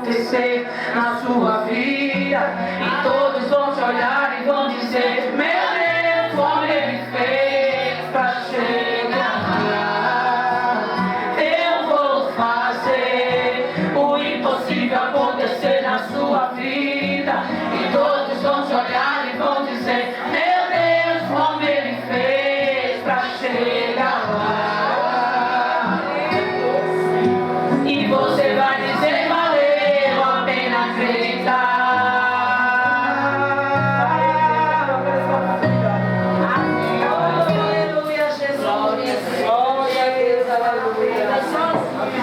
acontecer na sua vida. E todos vão te olhar e vão dizer: meu Deus, como Ele fez pra chegar lá. Eu vou fazer o impossível acontecer na sua vida. E todos vão te olhar e vão dizer: meu Deus, como Ele fez pra chegar lá. E você vai dizer: valeu a pena acreditar. Aleluia, Jesus. Glória a Deus, aleluia.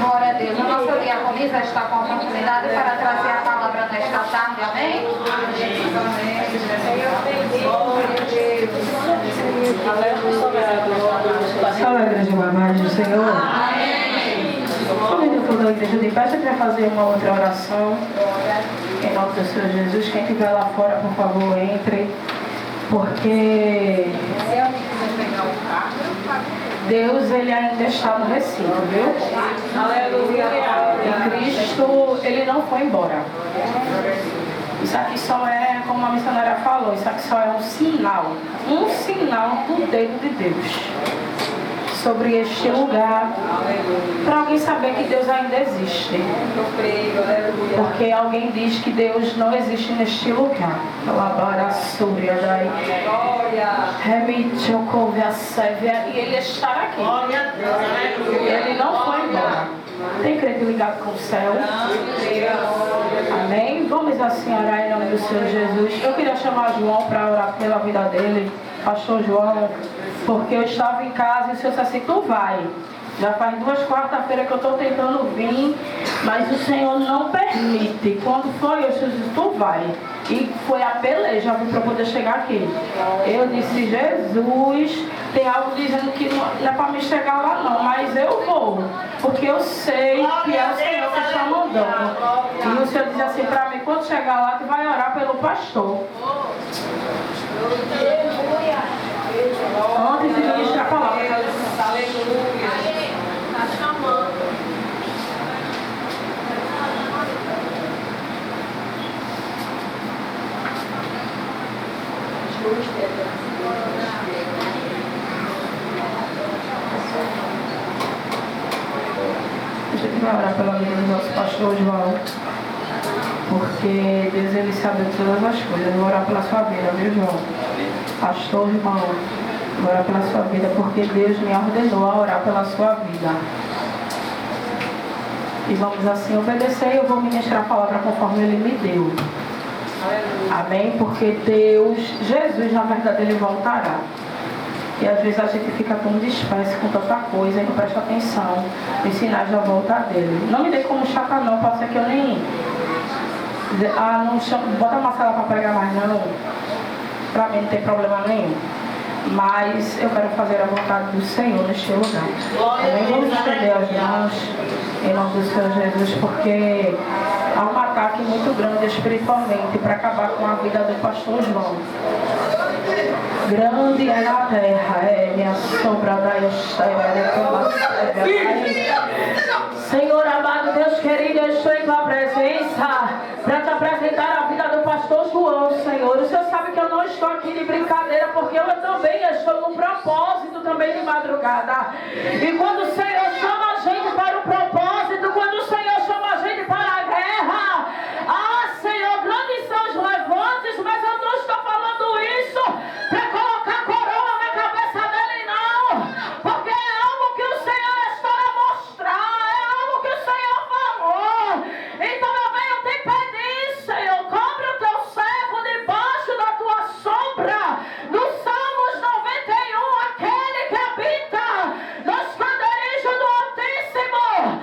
Glória a Deus. A nossa diaconisa está com a oportunidade para trazer a palavra nesta tarde. Amém? Amém. Glória a Deus. Salve a igreja mais do Senhor. Amém. Convido toda a igreja de pé para fazer uma outra oração. Em nome do Senhor Jesus. Quem estiver lá fora, por favor, entre. Porque Deus, Ele ainda está no recinto, viu? Aleluia. E Cristo, Ele não foi embora. Isso aqui só é, como a missionária falou, isso aqui só é um sinal do dedo de Deus sobre este lugar, para alguém saber que Deus ainda existe. Porque alguém diz que Deus não existe neste lugar. E Ele está aqui. Ele não foi embora. Tem crente ligado com o céu? Amém? Vamos assim orar em nome do Senhor Jesus. Eu queria chamar João para orar pela vida dele. Pastor João, porque eu estava em casa e o Senhor disse assim: tu vai. Já faz 2 quarta-feiras que eu estou tentando vir, mas o Senhor não permite. Quando foi, eu disse: tu vai. E foi a peleja para eu poder chegar aqui. Eu disse: Jesus, tem algo dizendo que não é para me chegar lá não, mas eu vou. Porque eu sei que é o Senhor que está mandando. E o Senhor disse assim para mim: quando chegar lá, tu vai orar pelo pastor. Antes de ministrar a palavra. Aleluia. Está chamando. A gente vai orar pela vida do nosso pastor João, porque Deus, Ele sabe de todas as coisas. Eu vou orar pela sua vida, viu, João? Pastor João, vou orar pela sua vida, porque Deus me ordenou a orar pela sua vida. E vamos assim obedecer, e eu vou ministrar a palavra conforme Ele me deu. Amém? Porque Deus, Jesus, na verdade, Ele voltará. E às vezes a gente fica tão disperso com tanta coisa e não presta atenção nos sinais da volta dele. Não me dê como chata não, pode ser que eu nem... não chamo, bota a Marcela para pregar mais não. Para mim não tem problema nenhum. Mas eu quero fazer a vontade do Senhor neste lugar. Amém? Vamos estender as mãos em nome do Senhor Jesus, porque há um ataque muito grande espiritualmente para acabar com a vida do pastor João. Grande é na terra, minha sombra da Senhor amado, Deus querido, eu estou em tua presença para te apresentar a vida do pastor João, Senhor. O Senhor sabe que eu não estou aqui de brincadeira, porque eu também estou no propósito também de madrugada. E quando o Senhor chama a gente para o propósito, quando o Senhor chama a gente para a guerra, Senhor, grandes são os levantes, mas eu não estou falando isso para colocar coroa na cabeça dele, não, porque é algo que o Senhor está a mostrar, é algo que o Senhor falou. Então eu venho te pedir, Senhor, cobre o teu servo debaixo da tua sombra, no Salmos 91, aquele que habita no esconderijo do Altíssimo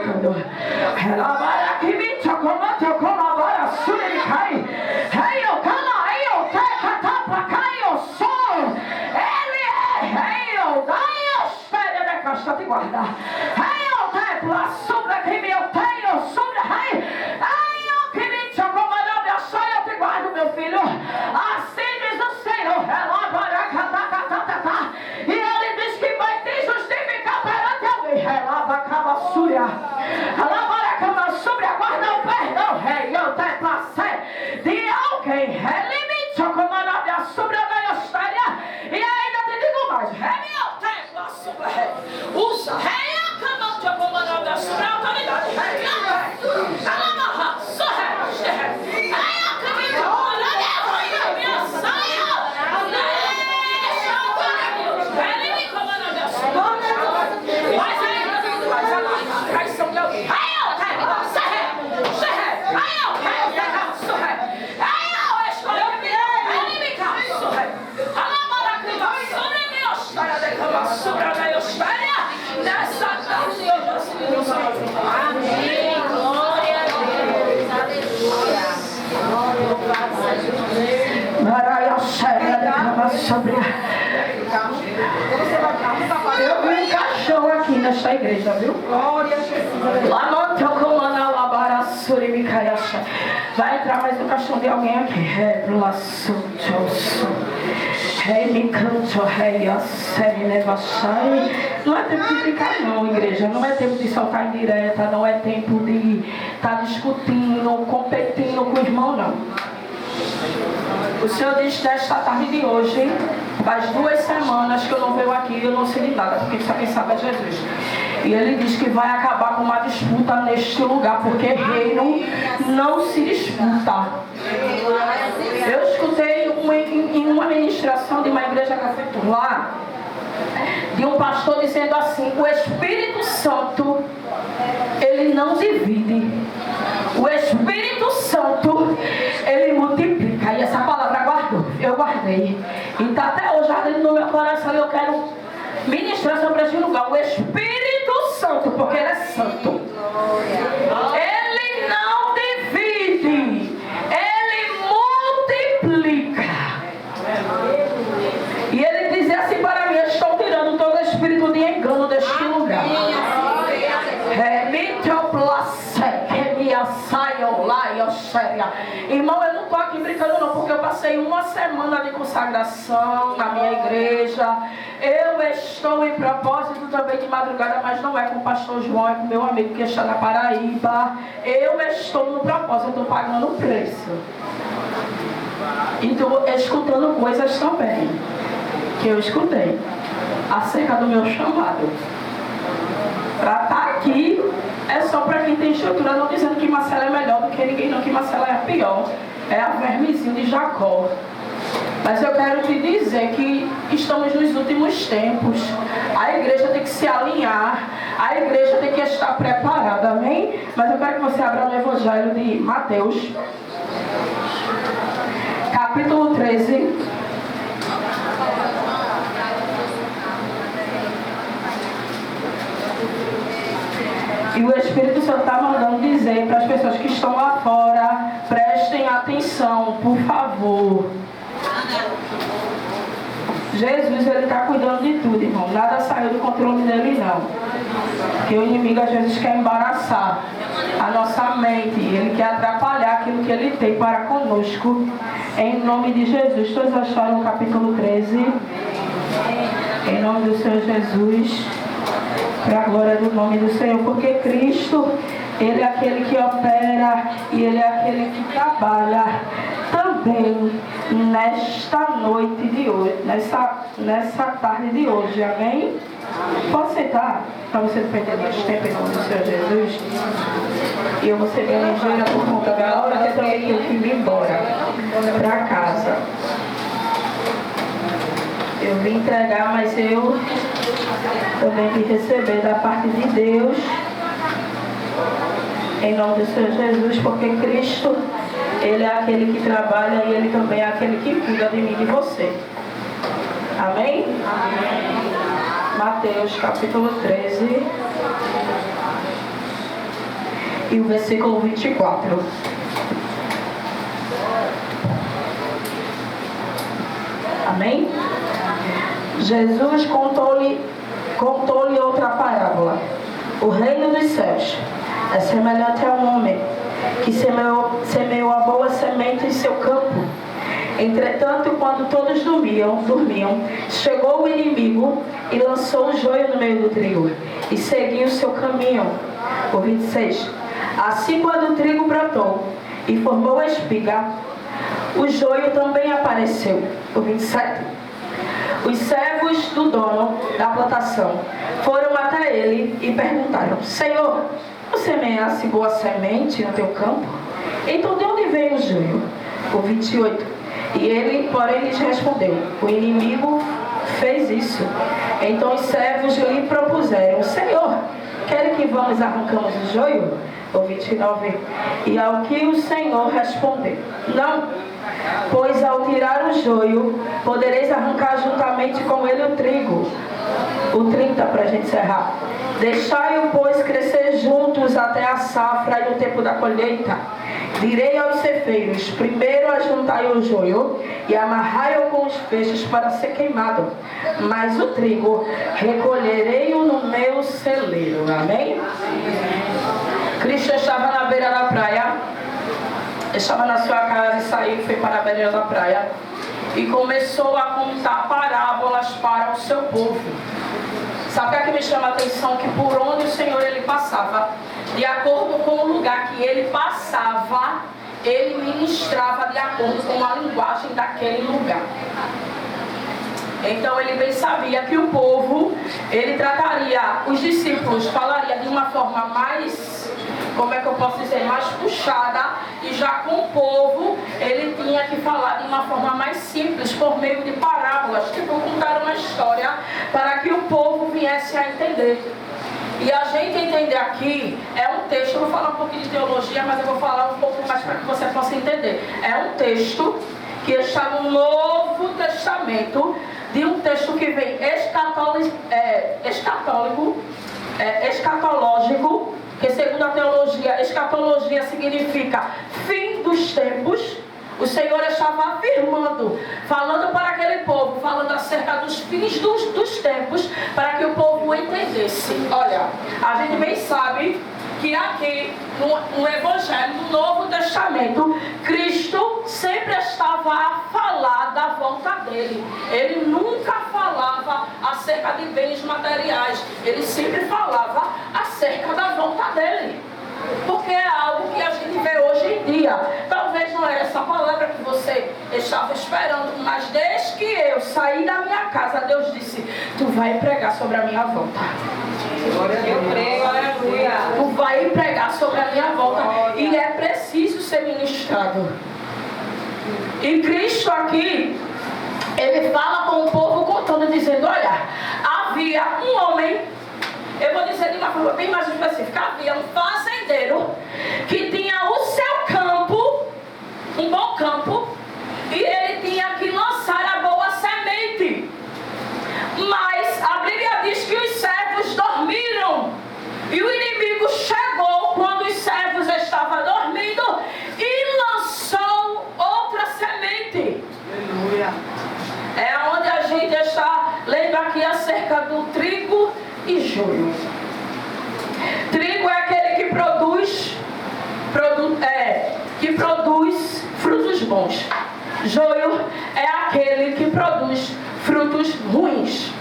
tudo. Ela vai aqui me chocoma, chocoma, vai subir cai. Hey, eu cala, eu teca, tapa, cai, eu sou. Ele é, hey, eu dai, eu espere da caixa te guardar. Hey, eu teco, a sombra que me eu tenho, sombra, hey, eu que me chocoma, não me achai, eu te guardo, meu filho. Assim diz o Senhor, ela vai cá, e ele diz que vai te justificar perante alguém. Ela vai acabar súria. Ela vai acabar súria. Guarda o perdão, rei. Eu te passei de alguém. Ele me chocou, mas a súria da história. E ainda te digo mais. Rei, eu te passo, rei. Usa, rei, acabou de chocou, mas a súria. Autoridade, rei. Ela amarra, só rei. Rei, acabei de chocou, mas a minha saia. Amém. Glória a Deus. Aleluia. Eu vi um caixão aqui nesta igreja, viu? Glória a Jesus. Vai entrar mais um caixão de alguém aqui. Não é tempo de brincar não, igreja. Não é tempo de soltar indireta. Não é tempo de estar discutindo, competindo com o irmão, não. O Senhor diz nesta tarde de hoje, faz 2 semanas que eu não venho aqui e eu não sei de nada, porque só quem sabe é Jesus. E ele diz que vai acabar com uma disputa neste lugar, porque reino não se disputa. Eu escutei em uma ministração de uma igreja que eu fui por lá, de um pastor dizendo assim: o Espírito Santo, ele não divide. O Espírito Santo, ele multiplica. E essa palavra eu guardei. E está até hoje ardendo no meu coração. E eu quero ministrar sobre este lugar. O Espírito Santo, porque ele é santo. Ele não divide. Ele multiplica. E ele dizia assim para mim: eu estou tirando todo espírito de engano deste lugar. Irmão, eu não estou aqui brincando não, porque eu passei 1 semana de consagração na minha igreja. Eu estou em propósito também de madrugada, mas não é com o pastor João, é com meu amigo que está na Paraíba. Eu estou no propósito, eu estou pagando o preço. E estou escutando coisas também que eu escutei acerca do meu chamado. Para estar aqui é só para quem tem estrutura. Não dizendo que Marcela é melhor do que ninguém, não, que Marcela é pior. É a vermezinho de Jacó. Mas eu quero te dizer que estamos nos últimos tempos. A igreja tem que se alinhar. A igreja tem que estar preparada, amém? Mas eu quero que você abra no Evangelho de Mateus, capítulo 13. E o Espírito Santo está mandando dizer para as pessoas que estão lá fora: prestem atenção, por favor. Jesus, ele está cuidando de tudo, irmão. Nada saiu do controle dele, não. Porque o inimigo às vezes quer embaraçar a nossa mente. Ele quer atrapalhar aquilo que ele tem para conosco. Em nome de Jesus. Todos acharam o capítulo 13? Em nome do Senhor Jesus. Para a glória do nome do Senhor. Porque Cristo, ele é aquele que opera e ele é aquele que trabalha também nesta noite de hoje, nessa tarde de hoje, amém? Pode sentar, para você não perder mais tempo em nome do Senhor Jesus. E eu vou ser bem ligeira por conta da hora, que eu também tenho que ir embora para casa. Eu vim entregar, mas eu também vim receber da parte de Deus, em nome do Senhor Jesus, porque Cristo, ele é aquele que trabalha e ele também é aquele que cuida de mim e de você. Amém? Amém. Mateus capítulo 13. e o versículo 24. Amém? Jesus contou-lhe outra parábola. O reino dos céus é semelhante a um homem que semeou a boa semente em seu campo. Entretanto, quando todos dormiam, chegou o inimigo e lançou o joio no meio do trigo e seguiu o seu caminho. O 26. Assim, quando o trigo brotou e formou a espiga, o joio também apareceu. O 27. Os servos do dono da plantação foram até ele e perguntaram: Senhor, tu semeaste boa semente no teu campo? Então de onde veio o joio? O 28. E ele, porém, lhes respondeu: o inimigo fez isso. Então os servos lhe propuseram: Senhor, quer que vamos arrancamos o joio? O 29. E ao que o Senhor respondeu: não, pois ao tirar o joio, podereis arrancar juntamente com ele o trigo. O 30, para a gente encerrar. Deixai-o, pois, crescer juntos até a safra e o tempo da colheita. Direi aos ceifeiros: primeiro ajuntai o joio e amarrai-o com os feixes para ser queimado, mas o trigo recolherei-o no meu celeiro. Amém? Cristo estava na beira da praia, estava na sua casa e saiu, foi para a beira da praia e começou a contar parábolas para o seu povo. Sabe o que me chama a atenção? Que por onde o Senhor ele passava, de acordo com o lugar que ele passava, ele ministrava de acordo com a linguagem daquele lugar. Então ele bem sabia que o povo, ele trataria, os discípulos falaria de uma forma mais, como é que eu posso dizer, mais puxada, e já com o povo ele tinha que falar de uma forma mais simples, por meio de parábolas, tipo contar uma história para que o povo viesse a entender. E a gente entender aqui, é um texto, eu vou falar um pouquinho de teologia, mas eu vou falar um pouco mais para que você possa entender. É um texto que está no Novo Testamento, de um texto que vem escatológico, que segundo a teologia, escatologia significa fim dos tempos. O Senhor estava afirmando, falando para aquele povo, falando acerca dos fins dos tempos, para que o povo entendesse. Olha, a gente bem sabe que aqui no Evangelho, no Novo Testamento, Cristo sempre estava a falar da volta dele. Ele nunca falava acerca de bens materiais, ele sempre falava acerca da volta dele. Porque é algo que a gente vê hoje em dia. Talvez não era essa palavra que você estava esperando, mas desde que eu saí da minha casa, Deus disse: tu vai pregar sobre a minha volta. Eu prego, aleluia. Tu vai pregar sobre a minha volta. E é preciso ser ministrado. E Cristo aqui, ele fala com o povo contando, dizendo: olha, havia um homem, eu vou dizer de uma forma bem mais específica, havia um fazendeiro que tinha o seu campo, um bom campo, e ele tinha que lançar a boa semente. Mas a Bíblia diz que os servos dormiram, e o inimigo chegou quando os servos estavam dormindo e lançou outra semente. Aleluia. É onde a gente está lendo aqui acerca do trigo e joio. Trigo é aquele que produz frutos bons. Joio é aquele que produz frutos ruins.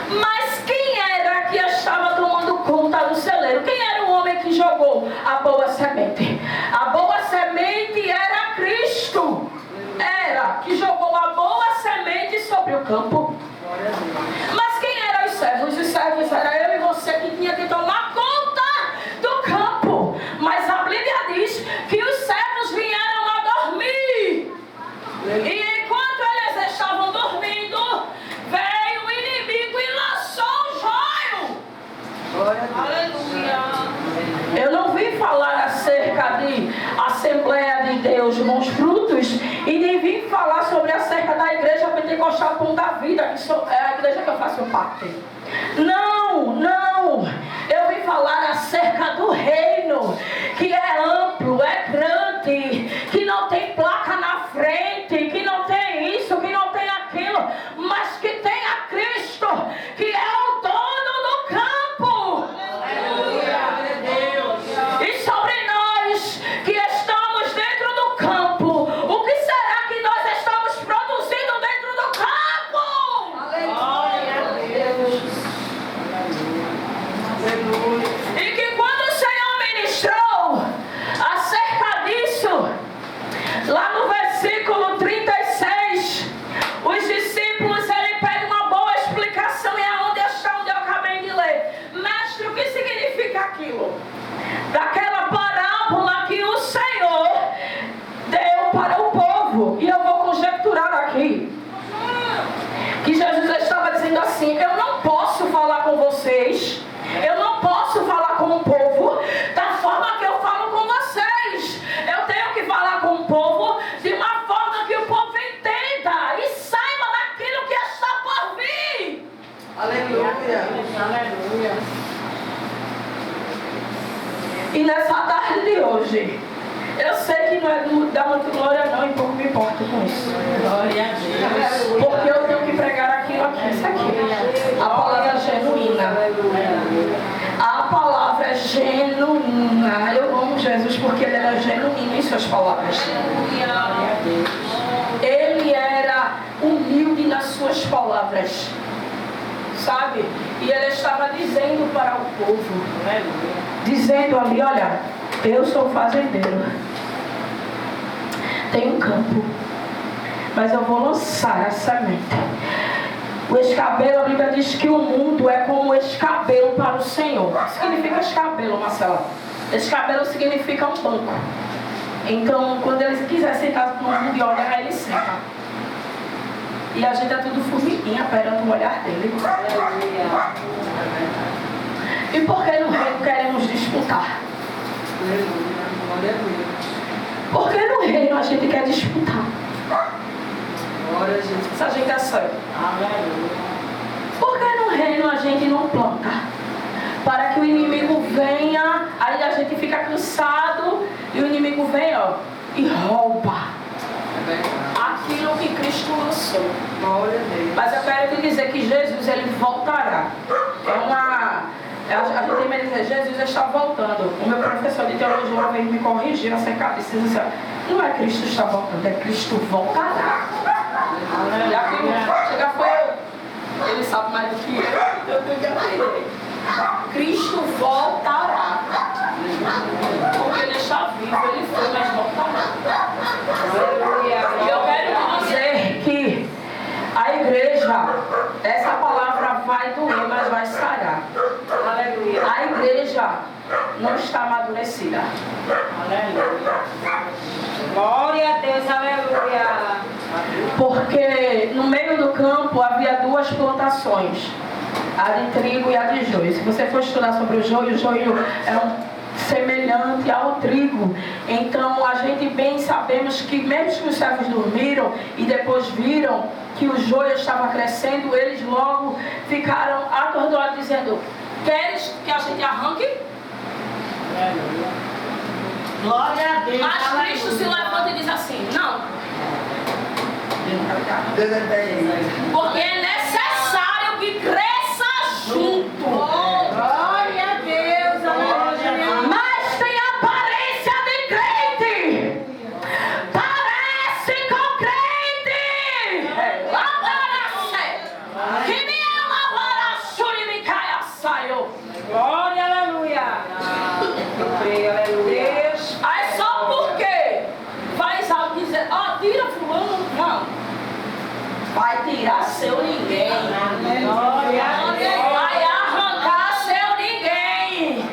Mas quem era que estava tomando conta do celeiro? Quem era o homem que jogou a boa semente? A boa semente era Cristo. Era que jogou a boa semente sobre o campo. Mas quem eram os servos? Os servos era eu e você que tinha que tomar conta do campo. Mas a Bíblia diz que os servos vieram a dormir. E enquanto eles estavam dormindo, veio o inimigo e lançou o joio. Aleluia. Eu não vim falar acerca de Assembleia de Deus, bons frutos, e nem vim falar sobre acerca da Igreja Pentecostal Pão da Vida, que é a igreja que eu faço parte. Não. Eu vim falar acerca do reino daquela parábola que o Senhor deu para o povo. E eu vou conjecturar aqui que Jesus estava dizendo assim: eu não posso falar com vocês, eu não posso falar com o povo da forma que eu falo com vocês. Eu tenho que falar com o povo de uma forma que o povo entenda e saiba daquilo que está por vir. Aleluia. Aleluia. E nessa tarde de hoje, eu sei que não é dar muita glória não, e pouco me importo com isso. Glória a Deus. Porque eu tenho que pregar aquilo aqui, isso aqui. A palavra é genuína. A palavra é genuína. Eu amo Jesus porque ele era genuíno em suas palavras. Ele era humilde nas suas palavras. Sabe? E ele estava dizendo para o povo, dizendo ali: olha, eu sou fazendeiro, tenho um campo, mas eu vou lançar a semente. O escabelo, a Bíblia diz que o mundo é como escabelo para o Senhor. O que significa escabelo, Marcela? Escabelo significa um banco. Então, quando ele quiser sentar no mundo e olhar, ele senta. E a gente é tudo formiguinha perante o olhar dele. E por que no reino queremos disputar? Porque no reino a gente quer disputar. Se a gente é sério. Porque no reino a gente não planta. Para que o inimigo venha, aí a gente fica cansado e o inimigo vem, ó, e rouba aquilo que Cristo lançou. Mas eu quero te dizer que Jesus, ele voltará. A gente tem medo de dizer: Jesus está voltando. O meu professor de teologia uma vez me corrigiu acerca disso. Ele disse: não é Cristo está voltando, é Cristo voltará. E aquilo chega foi eu. Ele sabe mais do que eu tenho que aprender. Cristo voltará. Porque ele está vivo, ele foi, mas voltará. E eu quero te dizer que a igreja, essa palavra vai doer, mas vai sarar. Aleluia. A igreja não está amadurecida. Aleluia. Glória a Deus, aleluia. Porque no meio do campo havia duas plantações, a de trigo e a de joio. Se você for estudar sobre o joio é semelhante ao trigo. Então a gente bem sabemos que mesmo que os servos dormiram e depois viram que o joio estava crescendo, eles logo ficaram atordoados, dizendo: queres que a gente arranque? Glória a Deus. Mas Cristo se levanta e diz assim: não. Porque é necessário que cresça junto. Glória a Deus, aleluia. Mas tem aparência de crente. Parece com crente. Que me ama, Shuri me caia, saiu. Glória, aleluia. Eu creio, aleluia. Aí só porque faz algo dizer: ó, tira fulano, não. Vai tirar seu ninguém. Vai arrancar seu ninguém.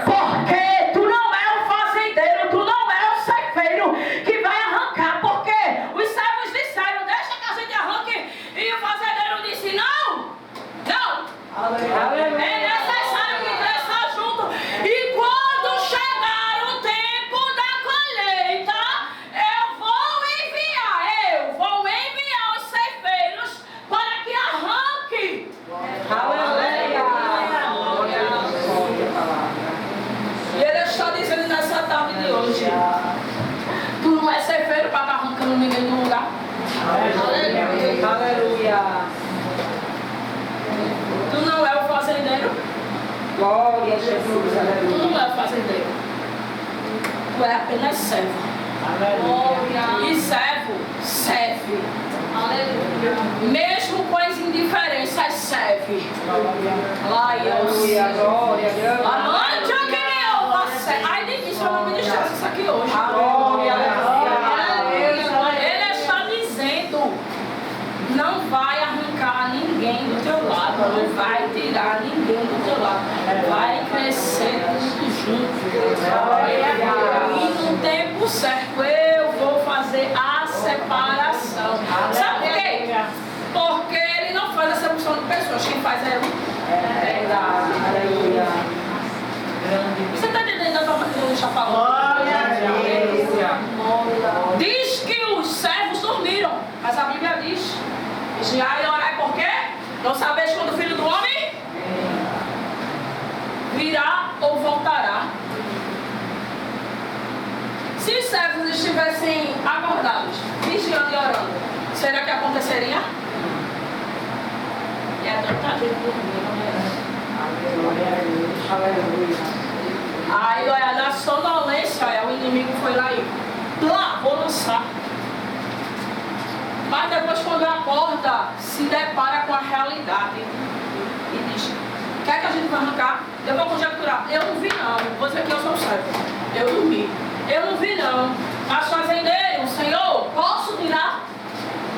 Porque tu não é o fazendeiro, tu não é o ceifeiro que vai arrancar. Porque os servos disseram: deixa que a gente arranque. E o fazendeiro disse: não, não. É necessário que cresça junto. E quando chegar o tempo da colheita, eu vou enviar os ceifeiros para que arranque. Aleluia. E ele está dizendo nessa tarde de hoje: tu não é ceifeiro para estar arrancando ninguém do lugar. Aleluia. Tu não é o fazendeiro. Glória a Jesus. Tu não é o fazendeiro. Tu é apenas servo. Aleluia. E serve. Aleluia. Mesmo com as indiferenças, serve. Glória a Deus. Amante a quem eu faço. Ai, nem difícil eu não ministrar isso aqui hoje. Glória a Deus. Ele está dizendo: não vai arrancar ninguém do teu lado, não vai tirar ninguém do teu lado, vai crescer tudo junto. E no tempo certo eu vou fazer a separação. Sabe por quê? Porque ele não faz a separação de pessoas, quem faz é ele. Você está entendendo a forma que Deus está falando? Diz que os servos dormiram, mas a Bíblia diz: vigiai e orai por quê? Não sabeis quando o Filho do Homem virá ou voltará. Se os servos estivessem acordados, vigiando e orando, será que aconteceria? E é tanta gente dormindo, né? Aí, olha, na sonolência, o inimigo foi lá e plá, vou lançar. Mas depois, quando acorda, se depara com a realidade e diz: quer que a gente vai arrancar? Eu vou conjecturar. Eu não vi, não. Vou dizer que eu sou servo. Eu dormi. Eu não vi, não. Mas fazendeiro, Senhor, posso tirar?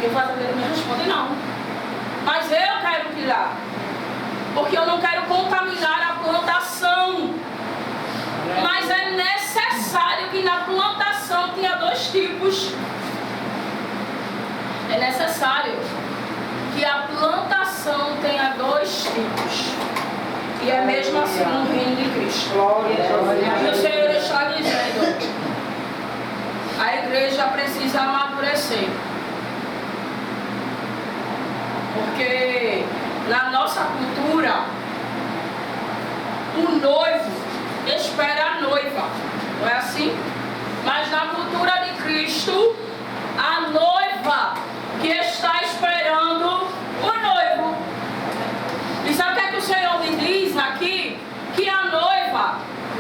E o fazendeiro me responde: não. Mas eu quero tirar. Porque eu não quero contaminar a plantação. Mas é necessário que na plantação tenha dois tipos. É necessário que a plantação tenha dois tipos. E é mesmo assim no reino de Cristo. E o Senhor está dizendo: a igreja precisa amadurecer. Porque na nossa cultura, o noivo espera a noiva, não é assim? Mas na cultura de Cristo, a noiva que está esperando o noivo. E sabe o que é que o Senhor me diz aqui? Que a noiva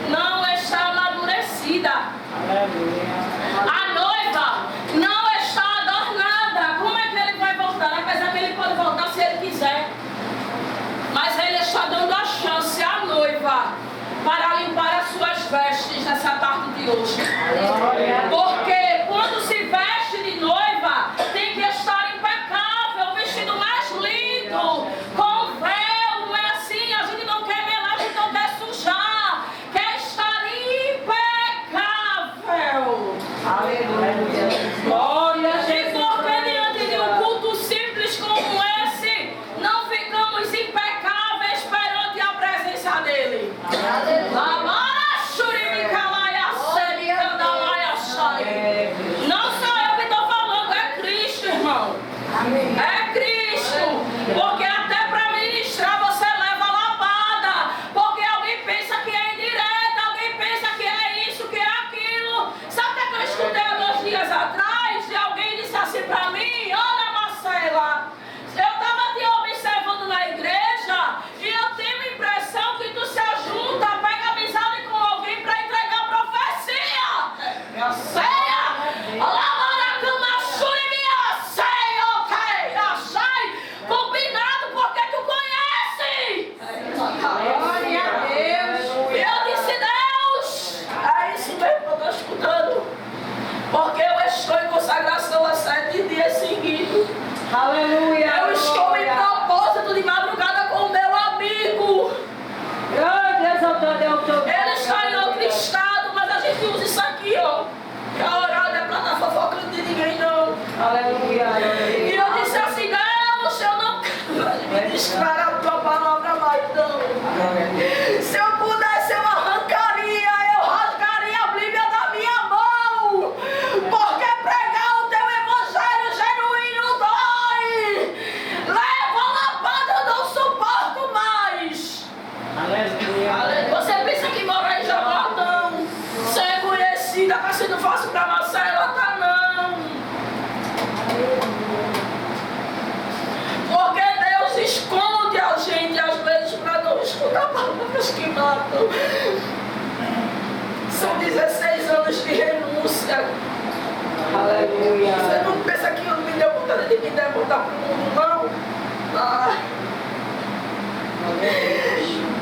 não está amadurecida. A noiva não está adornada. Como é que ele vai voltar? Apesar que ele pode voltar se ele quiser. Mas ele está dando a chance à noiva para limpar as suas vestes nessa tarde de hoje. Porque quando se veste de noiva, tem que estar impecável, vestido mais lindo, com véu, não é assim? A gente não quer melar, a gente não quer sujar, quer estar impecável. Aleluia. Glória a Jesus. E porque diante de um culto simples como esse, não ficamos impecáveis perante a presença dele. Não sou eu que estou falando, é Cristo, irmão. É Cristo. Porque até para ministrar você leva lapada. Porque alguém pensa que é indireta, alguém pensa que é isso, que é aquilo. Sabe o que eu escutei há 2 dias atrás? E alguém disse assim para mim: olha, Marcela, eu estava te observando na igreja e eu tenho a impressão que tu se ajunta, pega amizade com alguém para entregar profecia. Eu sei. Combinado porque tu conhece. Glória a Deus. Eu disse: Deus, é isso mesmo que eu estou escutando. Porque eu estou em consagração há 7 dias seguidos. Aleluia. Eu estou em propósito de madrugada com o meu amigo. Ele está em outro estado, mas a gente usa isso aqui, ó. Que a orada é para estar fofocando de ninguém, não. Aleluia. E eu disse assim: Deus, eu não quero ministrar a tua palavra mais, não. Se eu pudesse, eu arrancaria, eu rasgaria a Bíblia da minha mão. Porque pregar o teu evangelho genuíno dói. Leva a lapada, eu não suporto mais. Aleluia. Você pensa que morar em Jabotão, ser conhecida, está sendo fácil para Marcela? Tá não. Porque Deus esconde a gente às vezes para não escutar palavras que matam. São 16 anos de renúncia. Aleluia. Você não pensa que eu me deu vontade de me devotar para o mundo, não? Ah.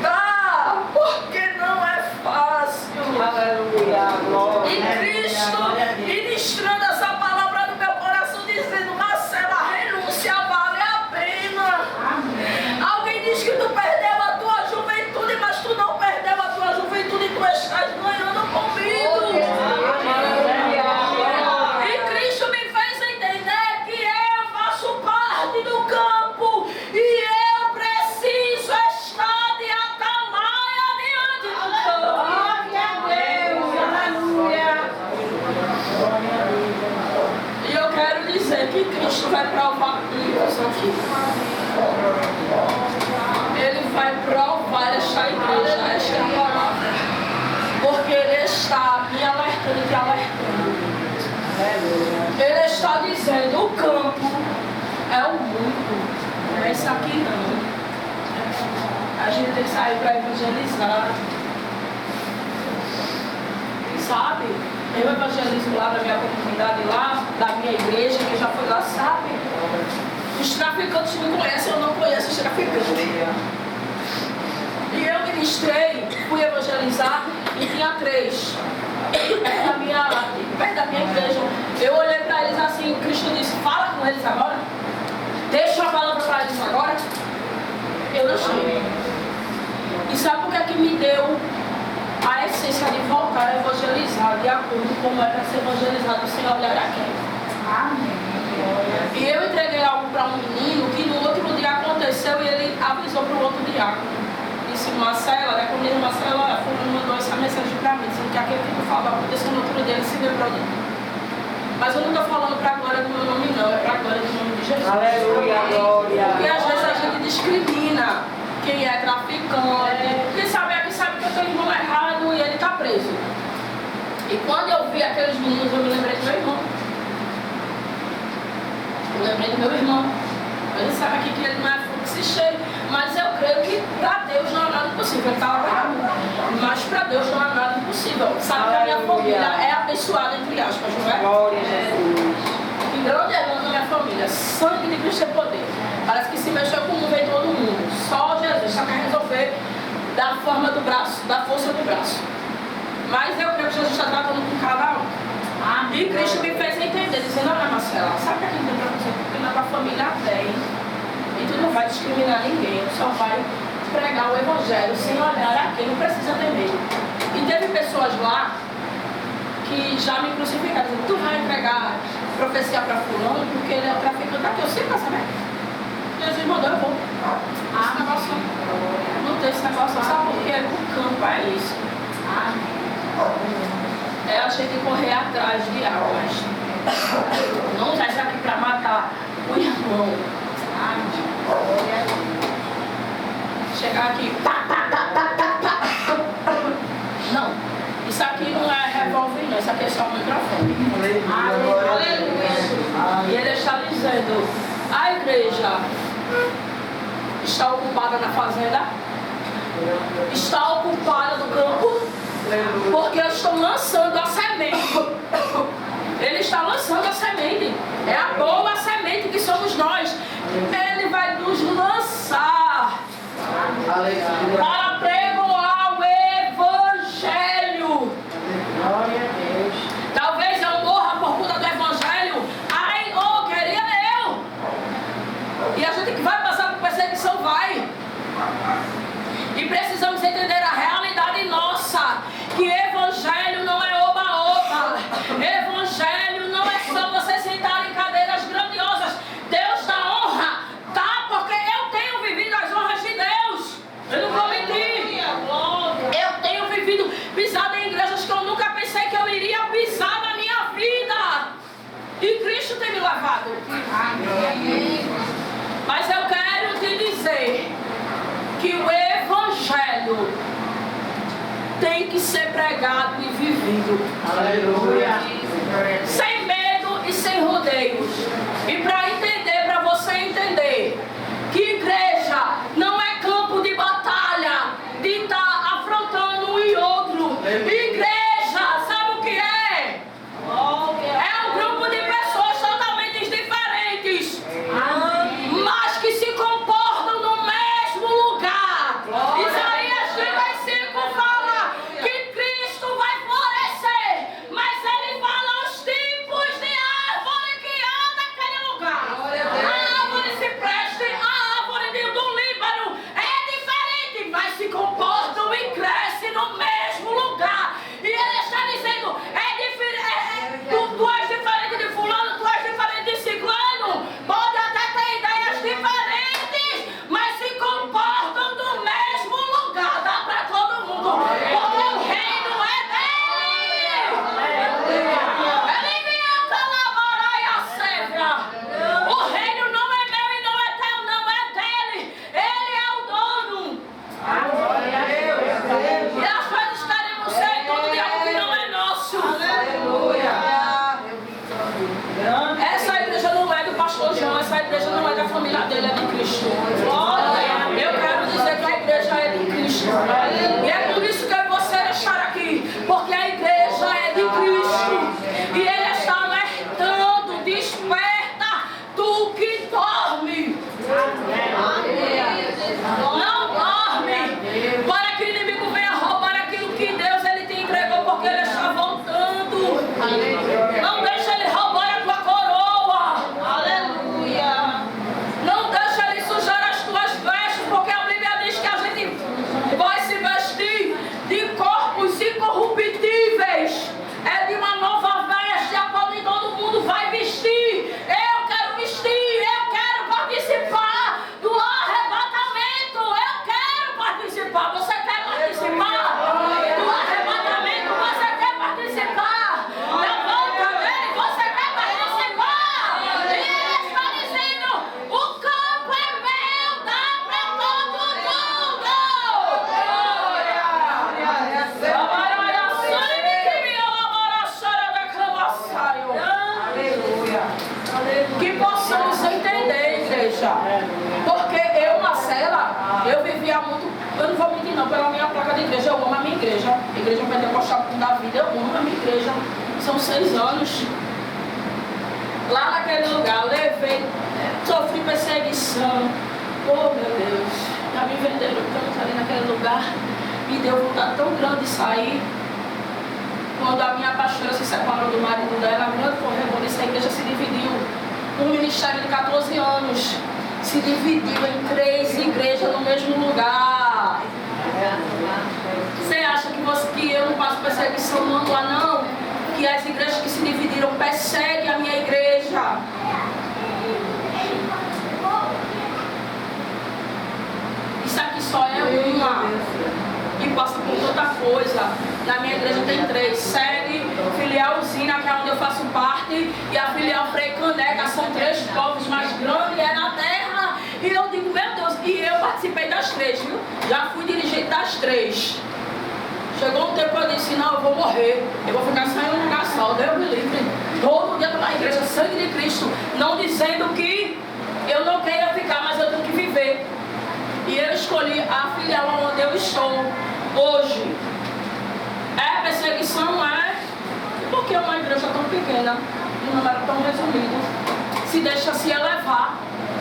Tá, porque não é fácil. Aleluia. E Cristo ministrando essa palavra no meu coração, dizendo: Marcela, renúncia vale a pena. Amém. Alguém diz que tu perdeu a tua juventude, mas tu não perdeu a tua juventude, tu estás ganhando com que Cristo vai provar muitos aqui. Ele vai provar esta igreja, esta palavra. Porque Ele está me alertando e te alertando. Ele está dizendo, o campo é o mundo. Não é isso aqui não. A gente tem que sair para evangelizar. Sabe? Eu evangelizo lá na minha comunidade, lá da minha igreja, que já foi lá, sabe? Os traficantes me conhecem, eu não conheço os traficantes. E eu ministrei, fui evangelizar e tinha 3. Perto da minha igreja. Eu olhei para eles assim, Cristo disse, fala com eles agora. Deixa a palavra para eles agora. Eu deixei. E sabe por que me deu a essência de voltar a evangelizar de acordo com como é para ser evangelizado sem olhar a quem? Amém. E eu entreguei algo para um menino que no outro dia aconteceu e ele avisou para o outro diácono. Disse, Marcela, né? Como diz Marcela, fulano mandou essa mensagem para mim, dizendo que aquele que tu falava aconteceu no outro dia, ele se lembrou de mim. Mas eu não estou falando para a glória do meu nome não, é para a glória do nome de Jesus. Aleluia, glória. Porque às vezes a gente discrimina quem é traficante, quem sabe que eu tenho irmão errado e ele está preso. E quando eu vi aqueles meninos, eu me lembrei do meu irmão. Eu lembrei do meu irmão. Ele sabe aqui que ele não é fluxo e cheio, mas eu creio que para Deus não há nada impossível. Ele estava bravo, mas para Deus não há nada impossível. Sabe que a minha família é abençoada, entre aspas, não é? Glória a Jesus. Que grande é a minha família. Sangue de Cristo é poder. Parece que se mexeu com um, veio todo mundo. Só Jesus só quer resolver da forma do braço, da força do braço. Mas eu creio que Jesus está tratando com cada um. E Cristo me fez entender, dizendo, olha Marcela, sabe o que tem para você? Porque na tua família tem. E tu não vai discriminar ninguém, tu só vai pregar o evangelho sem olhar a quem, não precisa ter medo. E teve pessoas lá que já me crucificaram, dizendo, tu vai entregar profecia para fulano porque ele é o traficante aqui, eu sei para saber. Jesus mandou, eu vou. Esse negócio não tem esse negócio, sabe por quê? O campo é isso. É a gente correr atrás de almas. Não sai aqui para matar o irmão. Chegar aqui, pá, pá, pá, pá, pá, pá. Não. Isso aqui não é revólver, não. Isso aqui é só um microfone. Aleluia. E ele está dizendo, a igreja está ocupada na fazenda, está ocupada no campo, porque eu estou lançando a semente. Ele está lançando a semente. É a boa semente que somos nós. Ele vai nos lançar para pregoar o evangelho. Glória a Deus. Talvez eu morra por conta do evangelho. Ai, oh, queria eu. E a gente que vai passar por perseguição vai. E precisamos entender a realidade nossa. Que evangelho não é oba-oba. Evangelho não é só você sentar em cadeiras grandiosas. Deus dá honra, tá? Porque eu tenho vivido as honras de Deus. Eu não vou mentir. Eu tenho vivido, pisado em igrejas que eu nunca pensei que eu iria pisar na minha vida. E Cristo tem me lavado. Amém. Mas eu quero te dizer que o evangelho tem que ser pregado e vivido. Aleluia. Sem medo e sem rodeios. E para entender, para você entender, que igreja não é campo de batalha, de estar afrontando um e outro. Igreja, sabe o que é? É um grupo de pessoas totalmente diferentes, mas que se comportam no mesmo lugar. Isaías 35 fala que Cristo vai florescer, mas ele fala os tipos de árvore que há naquele lugar. A árvore cipreste, a árvore do Líbano é diferente, mas se comportam e crescem no mesmo lugar. Não deixa ele roubar a tua coroa. Aleluia. Não deixa ele sujar as tuas vestes, porque a Bíblia diz que a gente vai se vestir de corpos incorruptíveis. É de uma nova veste, a qual nem todo mundo vai vestir. Eu quero vestir, eu quero participar do arrebatamento. Eu quero participar. Você quer participar do arrebatamento? Você quer participar da volta dele? Você quer participar? E ele está dizendo: o campo é meu, dá para todo mundo. Que possamos entender, igreja. Porque eu, Marcela, eu vivia muito. Eu não vou mentir, não, pela minha placa de igreja. Eu amo a minha igreja. Igreja Pentecostal da vida, eu amo a minha igreja. São 6 anos. Lá naquele lugar, eu levei, sofri perseguição. Oh, meu Deus. Já me venderam tanto ali naquele lugar. Me deu vontade tão grande de sair. Quando a minha pastora se separou do marido dela, a grande correspondência, a igreja se dividiu. Um ministério de 14 anos se dividiu em 3 igrejas no mesmo lugar. Você acha que eu não passo perseguição não lá não? Que as igrejas que se dividiram perseguem a minha igreja. Isso aqui só é uma. E passa por tanta coisa. Na minha igreja tem 3, sede, filial Usina, que é onde eu faço parte, e a filial Frei Caneca. São 3 povos, mais grande é na terra. E eu digo, meu Deus, e eu participei das 3, viu? Já fui dirigente das 3. Chegou um tempo que eu disse, não, eu vou morrer, eu vou ficar sem um lugar só, Deus me livre. Todo dia estou na igreja, sangue de Cristo, não dizendo que eu não queira ficar, mas eu tenho que viver. E eu escolhi a filial onde eu estou hoje. É perseguição, é? Porque é uma igreja tão pequena, um número tão resumido, se deixa se elevar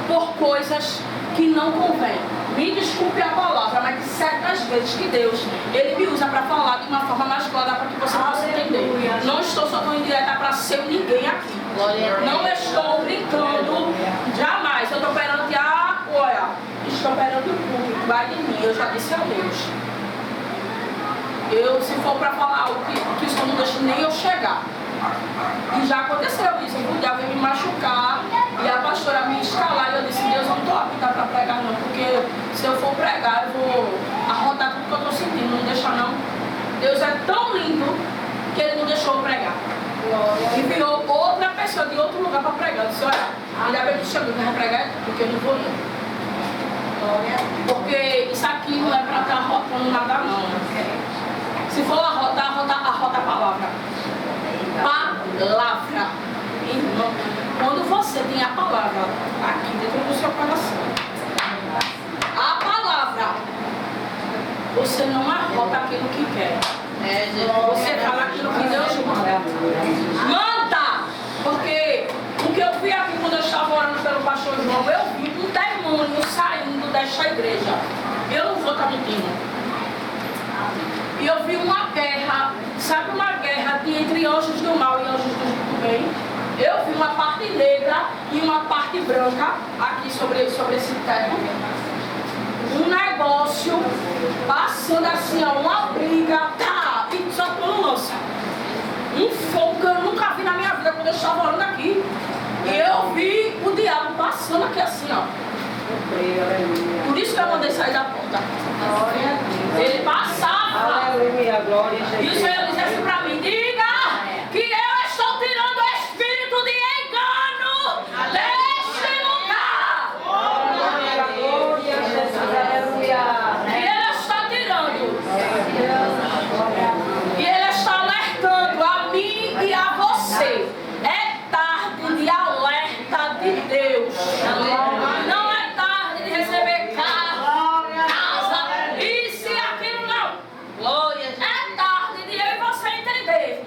por coisas que não convém. Me desculpe a palavra, mas certas vezes que Deus, Ele me usa para falar de uma forma mais clara para que você possa entender. Não estou só tão indireta para ser ninguém aqui. Não estou brincando, jamais. Eu estou perante estou perante o público, vai de mim, eu já disse a Deus. Se for para falar algo que o Senhor não deixa nem eu chegar. E já aconteceu isso, o diabo veio me machucar e a pastora me escalar e eu disse, Deus, eu não estou apta para pregar não, porque se eu for pregar eu vou arrotar tudo que eu estou sentindo, não deixa não. Deus é tão lindo que Ele não deixou eu pregar. E virou outra pessoa de outro lugar para pregar. Eu disse, olha, ainda bem que chegou, vai pregar porque eu não vou ir. Porque isso aqui não é para estar arrotando nada não. Se for arrotar a palavra. Palavra. Irmão, quando você tem a palavra aqui dentro do seu coração, a palavra, você não arrota aquilo que quer. Você fala aquilo que Deus manda. Manda! Porque o que eu vi aqui quando eu estava orando pelo pastor João, eu vi um demônio saindo desta igreja. Eu não vou estar mentindo. E eu vi uma guerra, sabe, uma guerra entre anjos do mal e anjos do bem. Eu vi uma parte negra e uma parte branca aqui sobre esse teto. Um negócio passando assim, ó, uma briga, tá, e só pelo lança. Um fogo que eu nunca vi na minha vida quando eu estava orando aqui. E eu vi o diabo passando aqui assim, ó. Por isso que eu mandei sair da porta. Ele passava. Aleluia, glória a E o Senhor disse assim pra mim, diga que eu estou tirando o espírito de engano deste lugar. Glória a Jesus, aleluia. E Ele está tirando. E Ele está alertando a mim e a você. É tarde de alerta de Deus. Não é tarde de receber casa, isso e aquilo não. É tarde de eu e você entender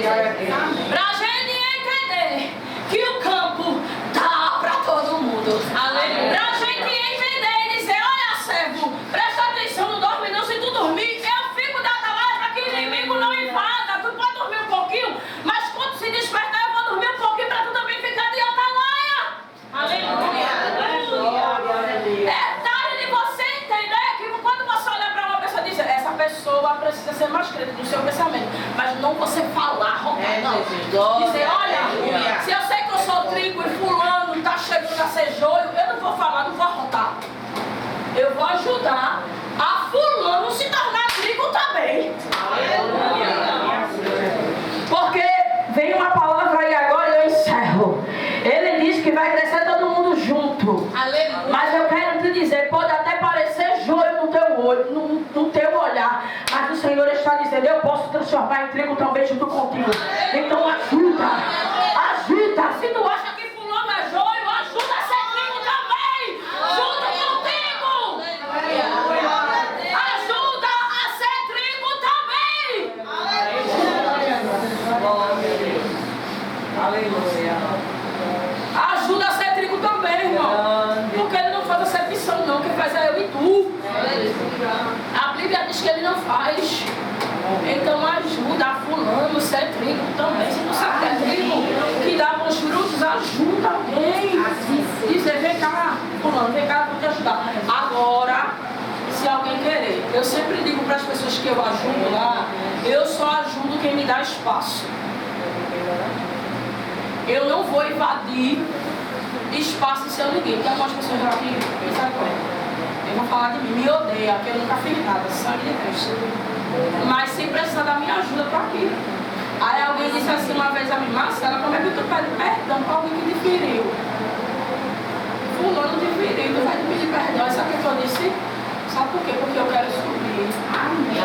Pra gente entender que o campo dá pra todo mundo. Pra gente entender e dizer, olha servo, presta atenção, não dorme não. Se tu dormir, eu fico da atalaia pra que o inimigo não invada. Tu pode dormir um pouquinho, mas quando se despertar eu vou dormir um pouquinho pra tu também ficar de atalaia. Aleluia. É tarde de você entender que quando você olha pra uma pessoa e diz, essa pessoa precisa ser mais crente no seu pensamento, mas não você falar, rogar, não. Dizer, olha, se eu sei que eu sou trigo e fulano tá chegando a ser joio, eu não vou falar, não vou arrotar. Eu vou ajudar a fulano se tornar trigo também. Porque vem uma palavra aí agora e eu encerro. Ele diz que vai crescer todo mundo junto. Mas eu quero te dizer, pode até parecer joio no teu olho, no teu olhar, mas o Senhor está dizendo, eu posso transformar em trigo também junto contigo. Então ajuda. Se tu acha que fulano é joio, ajuda a ser trigo também, junto contigo. Ajuda a ser trigo também. Aleluia. Ajuda a ser trigo também, irmão. Porque ele não faz acepção não, quem faz é eu e tu. A Bíblia diz que ele não faz. Então ajuda a fulano a ser trigo também. Se tu sabe que é trigo que dá bons frutos, ajuda alguém. Dizer, vem cá, fulano, vem cá, eu vou te ajudar. Agora, se alguém querer, eu sempre digo para as pessoas que eu ajudo lá, eu só ajudo quem me dá espaço. Eu não vou invadir espaço em seu ninguém. Tem algumas pessoas já que eu vou falar de mim, me odeia, que eu nunca fiz nada, sangue de Cristo. Mas se precisar da minha ajuda, eu tô aqui. Aí alguém disse assim uma vez a mim, Marcela, como é que tu pede perdão para alguém que te feriu? Fulano te feriu, tu vai te pedir perdão. E sabe o que eu disse? Sabe por quê? Porque eu quero subir. Amém.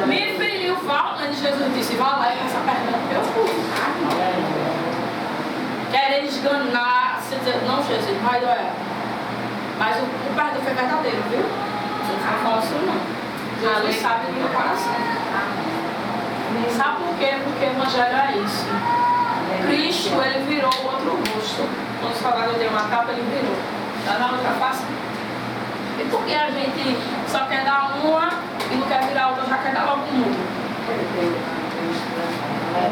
Me feriu, vá, Jesus disse, vá lá e peça perdão. Eu fui. Querem esganar, se dizer, não, Jesus, vai doer. Mas o perdão foi verdadeiro, viu? Não foi falso, não. Jesus sabe do meu coração. Sabe por quê? Porque o evangelho é isso. Cristo, ele virou o outro rosto. Quando os falaram, eu dei uma capa, ele virou. Dá na outra face. E por que a gente só quer dar uma e não quer virar outra, já quer dar logo um?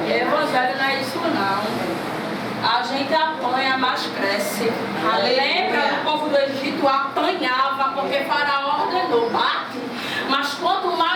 O evangelho não é isso, não. A gente apanha, mas cresce. Lembra do povo do Egito? Apanhava porque Faraó ordenou, bate. Mas quanto mais